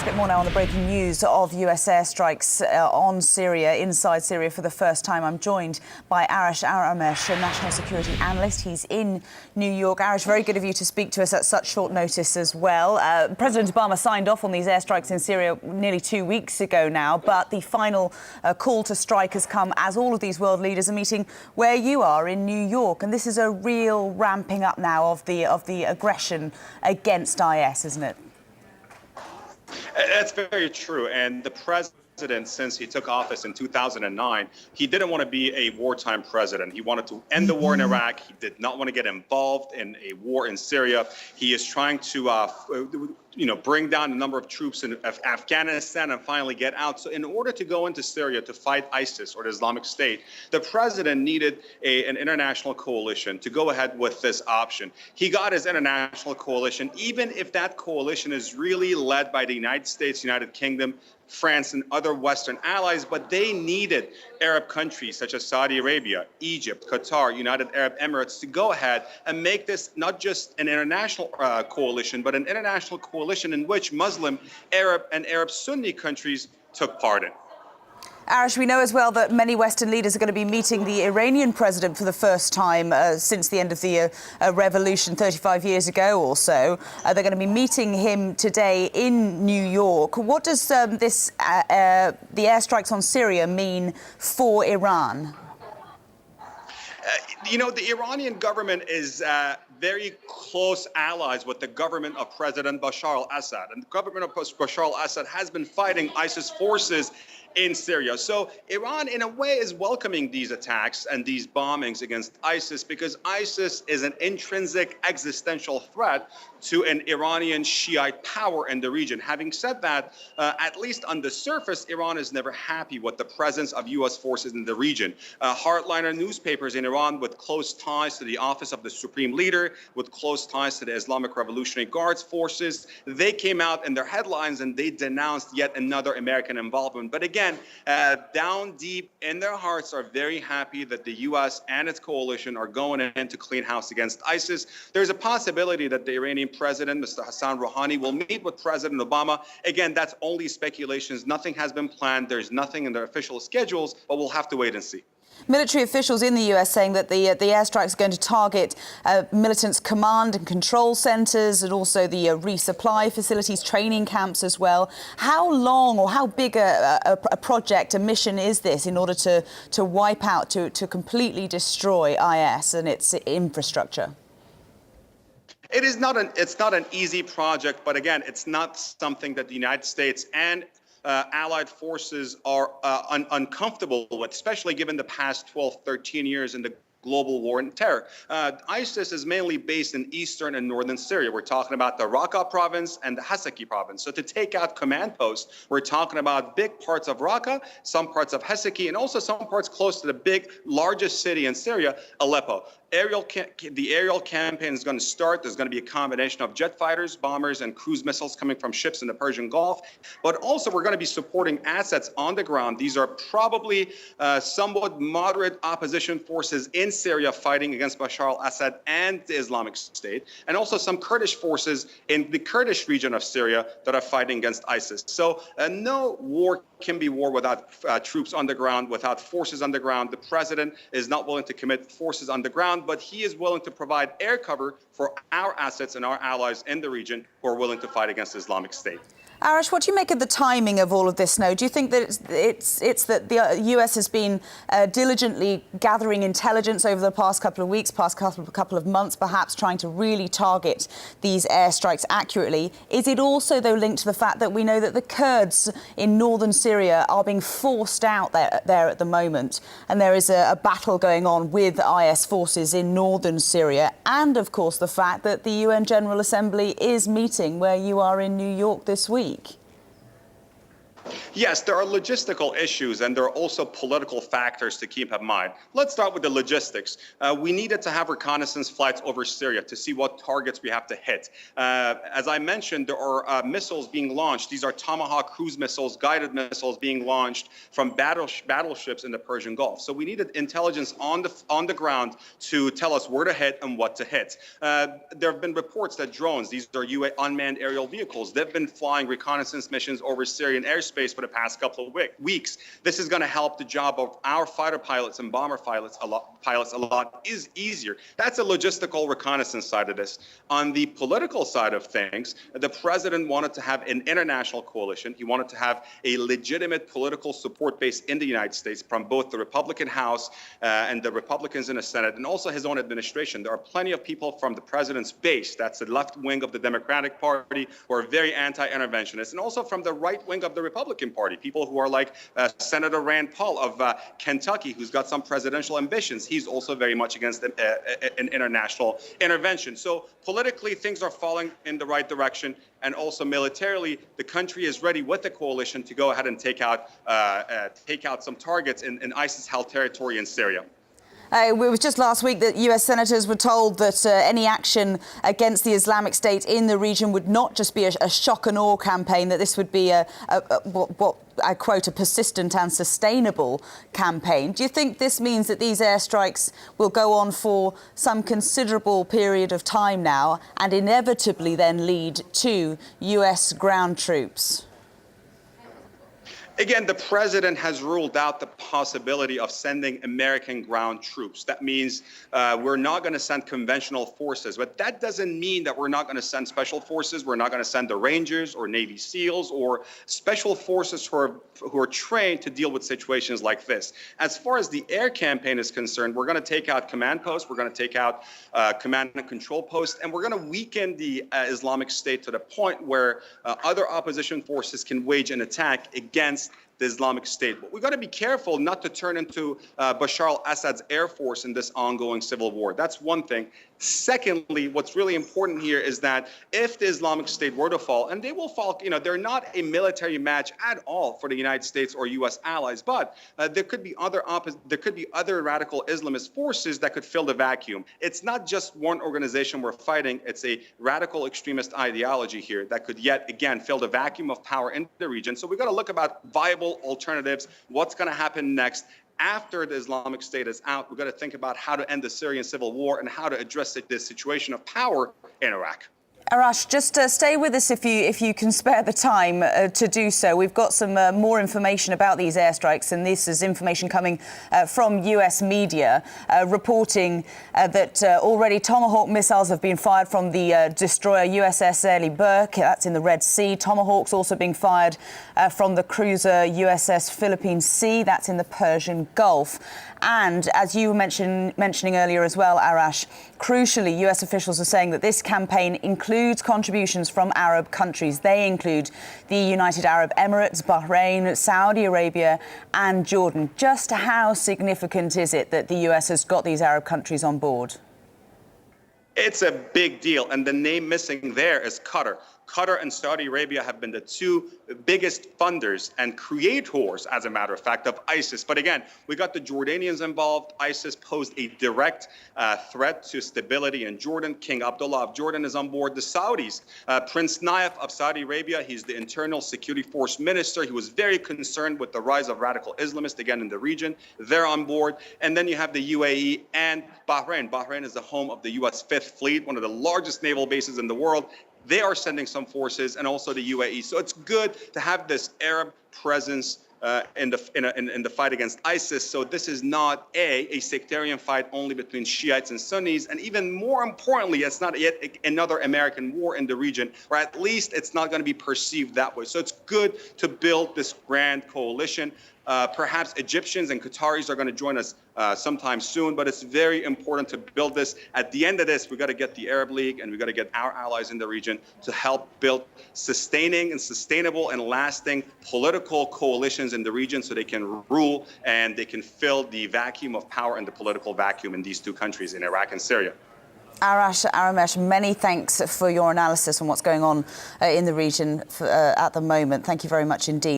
a bit more now on the breaking news of US airstrikes on Syria, inside Syria for the first time. I'm joined by Arash Aramesh, a national security analyst. He's in New York. Arash, very good of you to speak to us at such short notice as well. President Obama signed off on these airstrikes in Syria nearly 2 weeks ago now, but the final call to strike has come as all of these world leaders are meeting where you are in New York. And this is a real ramping up now of the aggression against IS, isn't it? That's very true. And the president, since he took office in 2009, he didn't want to be a wartime president. He wanted to end the war in Iraq. He did not want to get involved in a war in Syria. He is trying to bring down the number of troops in Afghanistan and finally get out. So in order to go into Syria to fight ISIS or the Islamic State, the president needed an international coalition to go ahead with this option. He got his international coalition, even if that coalition is really led by the United States, United Kingdom, France, and other Western allies, but they needed Arab countries such as Saudi Arabia, Egypt, Qatar, United Arab Emirates to go ahead and make this not just an international coalition, but an international coalition in which Muslim, Arab, and Arab Sunni countries took part in. Arash, we know as well that many Western leaders are going to be meeting the Iranian president for the first time since the end of the revolution 35 years ago or so. They're going to be meeting him today in New York. What does the airstrikes on Syria mean for Iran? The Iranian government is very close allies with the government of President Bashar al-Assad. And the government of Bashar al-Assad has been fighting ISIS forces in Syria. So Iran, in a way, is welcoming these attacks and these bombings against ISIS because ISIS is an intrinsic existential threat to an Iranian Shiite power in the region. Having said that, at least on the surface, Iran is never happy with the presence of U.S. forces in the region. Hardliner newspapers in Iran with close ties to the office of the supreme leader, with close ties to the Islamic Revolutionary Guards forces, they came out in their headlines and they denounced yet another American involvement. But again, down deep in their hearts are very happy that the U.S. and its coalition are going in to clean house against ISIS. There's a possibility that the Iranian president, Mr. Hassan Rouhani, will meet with President Obama. Again, that's only speculations. Nothing has been planned. There's nothing in their official schedules, but we'll have to wait and see. Military officials in the US saying that the airstrikes are going to target militants' command and control centres and also the resupply facilities, training camps as well. How long or how big a project, a mission is this in order to wipe out, to completely destroy IS and its infrastructure? It's not an easy project, but again, it's not something that the United States and allied forces are uncomfortable with, especially given the past 12, 13 years in the global war on terror. ISIS is mainly based in eastern and northern Syria. We're talking about the Raqqa province and the Hasaki province. So to take out command posts, we're talking about big parts of Raqqa, some parts of Hasaki, and also some parts close to the largest city in Syria, Aleppo. The aerial campaign is going to start. There's going to be a combination of jet fighters, bombers, and cruise missiles coming from ships in the Persian Gulf. But also, we're going to be supporting assets on the ground. These are probably somewhat moderate opposition forces in Syria fighting against Bashar al-Assad and the Islamic State, and also some Kurdish forces in the Kurdish region of Syria that are fighting against ISIS. So no war can be war without troops on the ground, without forces on the ground. The president is not willing to commit forces on the ground, but he is willing to provide air cover for our assets and our allies in the region who are willing to fight against the Islamic State. Arash, what do you make of the timing of all of this now? Do you think that it's that the US has been diligently gathering intelligence over the past couple of weeks, past couple of months, perhaps trying to really target these airstrikes accurately? Is it also, though, linked to the fact that we know that the Kurds in northern Syria are being forced out there at the moment, and there is a battle going on with IS forces in northern Syria, and, of course, the fact that the UN General Assembly is meeting where you are in New York this week? Yes, there are logistical issues and there are also political factors to keep in mind. Let's start with the logistics. We needed to have reconnaissance flights over Syria to see what targets we have to hit. As I mentioned, there are missiles being launched. These are Tomahawk cruise missiles, guided missiles being launched from battleships in the Persian Gulf. So we needed intelligence on the ground to tell us where to hit and what to hit. There have been reports that drones, these are unmanned aerial vehicles, they've been flying reconnaissance missions over Syrian airspace for the past couple of weeks. This is going to help the job of our fighter pilots and bomber pilots a lot easier. That's a logistical reconnaissance side of this. On the political side of things, the president wanted to have an international coalition. He wanted to have a legitimate political support base in the United States from both the Republican House and the Republicans in the Senate, and also his own administration. There are plenty of people from the president's base, that's the left wing of the Democratic Party, who are very anti-interventionist, and also from the right wing of the Republican Party, people who are like Senator Rand Paul of Kentucky, who's got some presidential ambitions. He's also very much against an international intervention. So politically, things are falling in the right direction, and also militarily, the country is ready with the coalition to go ahead and take out some targets in ISIS-held territory in Syria. It was just last week that US senators were told that any action against the Islamic State in the region would not just be a shock and awe campaign, that this would be what I quote, a persistent and sustainable campaign. Do you think this means that these airstrikes will go on for some considerable period of time now and inevitably then lead to US ground troops? Again, the president has ruled out the possibility of sending American ground troops. That means we're not going to send conventional forces, but that doesn't mean that we're not going to send special forces. We're not going to send the Rangers or Navy SEALs or special forces who are trained to deal with situations like this. As far as the air campaign is concerned, we're going to take out command posts, we're going to take out command and control posts, and we're going to weaken the Islamic State to the point where other opposition forces can wage an attack against the Islamic State. But we've got to be careful not to turn into Bashar al-Assad's air force in this ongoing civil war. That's one thing. Secondly, what's really important here is that if the Islamic State were to fall, and they will fall, they're not a military match at all for the United States or U.S. allies, but there could be other radical Islamist forces that could fill the vacuum. It's not just one organization we're fighting. It's a radical extremist ideology here that could yet again fill the vacuum of power in the region. So we've got to look about viable alternatives, what's going to happen next. After the Islamic State is out, we've got to think about how to end the Syrian civil war and how to address this situation of power in Iraq. Arash, just stay with us if you can spare the time to do so. We've got some more information about these airstrikes, and this is information coming from US media reporting that already Tomahawk missiles have been fired from the destroyer USS Early Burke. That's in the Red Sea. Tomahawks also being fired from the cruiser USS Philippine Sea. That's in the Persian Gulf. And as you were mentioning earlier as well, Arash, crucially, US officials are saying that this campaign includes contributions from Arab countries. They include the United Arab Emirates, Bahrain, Saudi Arabia and Jordan. Just how significant is it that the US has got these Arab countries on board? It's a big deal, and the name missing there is Qatar. Qatar and Saudi Arabia have been the two biggest funders and creators, as a matter of fact, of ISIS. But again, we got the Jordanians involved. ISIS posed a direct threat to stability in Jordan. King Abdullah of Jordan is on board. The Saudis, Prince Nayef of Saudi Arabia, he's the internal security force minister. He was very concerned with the rise of radical Islamists, again, in the region. They're on board. And then you have the UAE and Bahrain. Bahrain is the home of the U.S. Fifth Fleet, one of the largest naval bases in the world. They are sending some forces, and also the UAE. So it's good to have this Arab presence in the fight against ISIS. So this is not a sectarian fight only between Shiites and Sunnis, and even more importantly, it's not yet another American war in the region, or at least it's not going to be perceived that way. So it's good to build this grand coalition. Perhaps Egyptians and Qataris are going to join us sometime soon, but it's very important to build this. At the end of this, we've got to get the Arab League and we've got to get our allies in the region to help build sustaining and sustainable and lasting political coalitions in the region so they can rule and they can fill the vacuum of power and the political vacuum in these two countries, in Iraq and Syria. Arash Aramesh, many thanks for your analysis on what's going on in the region at the moment. Thank you very much indeed.